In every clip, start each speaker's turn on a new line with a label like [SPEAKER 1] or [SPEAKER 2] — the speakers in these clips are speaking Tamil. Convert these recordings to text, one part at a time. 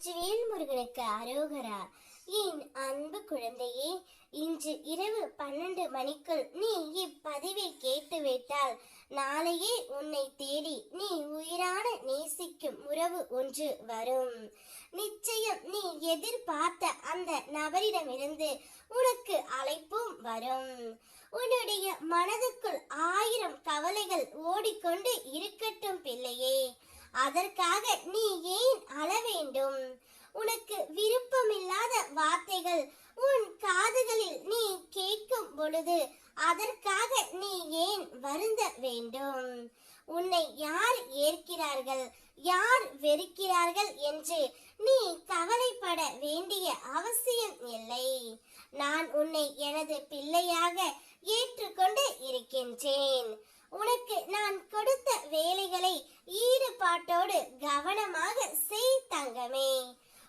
[SPEAKER 1] வெற்றிவேல் முருகனுக்கு அரோகரா. என் அன்பு குழந்தையே, இன்று இரவு 12 மணிக்குள் நீ இப்பதிவை கேட்டுவிட்டால் நாளையே உன்னை தேடி நீ உயிரான நேசிக்கும் உறவு ஒன்று வரும். நிச்சயம் நீ எதிர்பார்த்த அந்த நபரிடமிருந்து உனக்கு அழைப்பும் வரும். உன்னுடைய மனதுக்குள் 1000 கவலைகள் ஓடிக்கொண்டு இருக்கட்டும் பிள்ளையே. அதற்காக நீ ஏன் அழ வேண்டும்? உனக்கு விருப்பமில்லாத வார்த்தைகள் உன் காதுகளில் நீ கேட்கும் பொழுது அதற்காக நீ ஏன் வருந்த வேண்டும்? உன்னை யார் ஏற்கிறார்கள், யார் வெறுக்கிறார்கள் என்று நீ கவலைப்பட வேண்டிய அவசியம் இல்லை. நான் உன்னை எனது பிள்ளையாக ஏற்றுக்கொண்டு இருக்கின்றேன். உனக்கு நான் கொடுத்த வேலைகளை ஈடுபாட்டோடு கவனமாக செய் தங்கமே.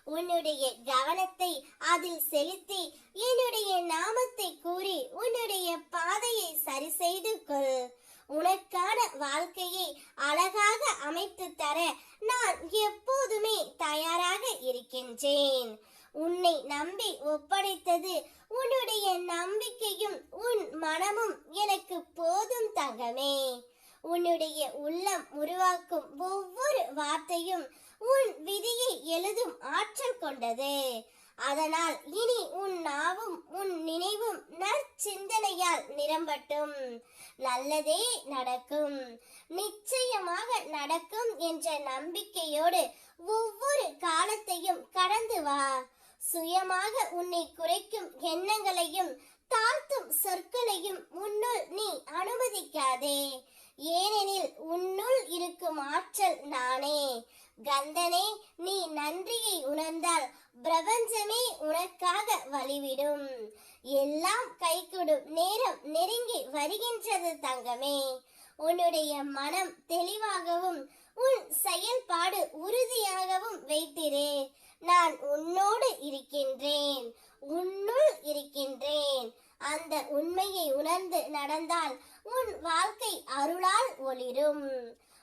[SPEAKER 1] உன்னுடைய கவனத்தை அதில் செலுத்தி என்னுடைய நாமத்தை கூறி உன்னுடைய பாதையை சரி செய்து கொள். உனக்கான வாழ்க்கையை அழகாக அமைத்து தர நான் எப்போதுமே தயாராக இருக்கின்றேன். உன்னை நம்பி ஒப்படைத்தது உன்னுடைய நம்பிக்கையும் உன் மனமும் எனக்கு போதும் தங்கமே. உன்னுடைய உள்ளம் உருவாக்கும் ஒவ்வொரு வார்த்தையும் உன் விதியை எழுதும் ஆற்றல் கொண்டது. அதனால் இனி உன் நாவும் உன் நினைவும் நற்சிந்தனையால் நிரம்பட்டும். நல்லதே நடக்கும், நிச்சயமாக நடக்கும் என்ற நம்பிக்கையோடு ஒவ்வொரு காலத்தையும் கடந்து வா. சுயமாக உன்னை குறைக்கும் எண்ணங்களையும் தாழ்த்தும் சொற்களையும் உன்னுள் நீ அனுமதிக்காதே. ஏனெனில் உன்னுள் இருக்கும் ஆற்றல் நானே. கந்தனே, நீ நன்றியை உணர்ந்தால் பிரபஞ்சமே உனக்காக வழிவிடும். எல்லாம் கைகூடும் நேரம் நெருங்கி வருகின்றது தங்கமே. உன்னுடைய மனம் தெளிவாகவும் உன் செயல்பாடு உறுதியாகவும் வைத்திரு. நான் உன்னோடு இருக்கின்றேன், உன்னுள் இருக்கின்றேன். அந்த உண்மையை உணர்ந்து நடந்தால் உன் வாழ்க்கை அருளால் ஒளிரும்.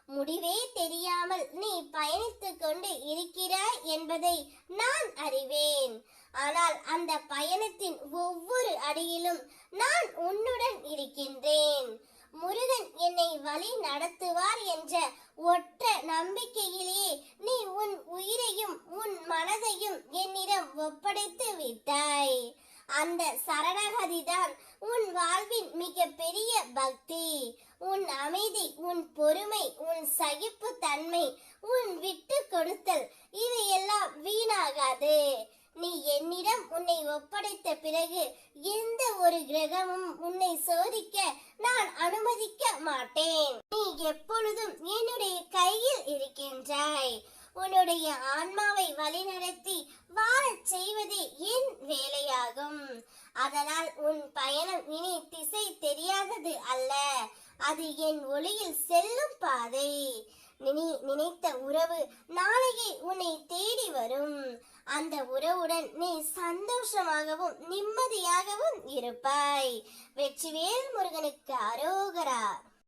[SPEAKER 1] முடிவே தெரியாமல் நீ பயணித்துக் கொண்டு இருக்கிறாய் என்பதை நான் அறிவேன். ஆனால் அந்த பயணத்தின் ஒவ்வொரு அடியிலும் நான் உன்னுடன் இருக்கின்றேன். முருகன் என்னை வழி நடத்துவார் என்ற ஒற்ற நம்பிக்கையிலேயே நீ உன் உயிரையும் உன் மனதையும் என்னிடம் ஒப்படைத்து விட்டாய். அந்த சரணகதிதான் உன் வாழ்வின் மிக பெரிய பக்தி. உன் அமைதி, உன் பொறுமை, உன் சகிப்பு தன்மை, உன் விட்டு கொடுத்தல் இவையெல்லாம் வீணாகாது. நீ என்னிடம் உன்னை ஒப்படைத்த பிறகு எந்த ஒரு கிரகமும் உன்னை சோதிக்க நான் அனுமதிக்க மாட்டேன். நீ எப்பொழுதும் என்னுடைய கையில் இருக்கின்றாய். உன்னுடைய ஆன்மாவை வழிநடத்தி வாழச் செய்வதே என் வேலையாகும். அதனால் உன் பயணம் இனி திசை தெரியாதது அல்ல, அது என் ஒளியில் செல்லும் பாதை. நீ நினைத்த உறவு நாளையே உன்னை தேடி வரும். அந்த உறவுடன் நீ சந்தோஷமாகவும் நிம்மதியாகவும் இருப்பாய். வெற்றிவேல் முருகனுக்கு அரோகரா.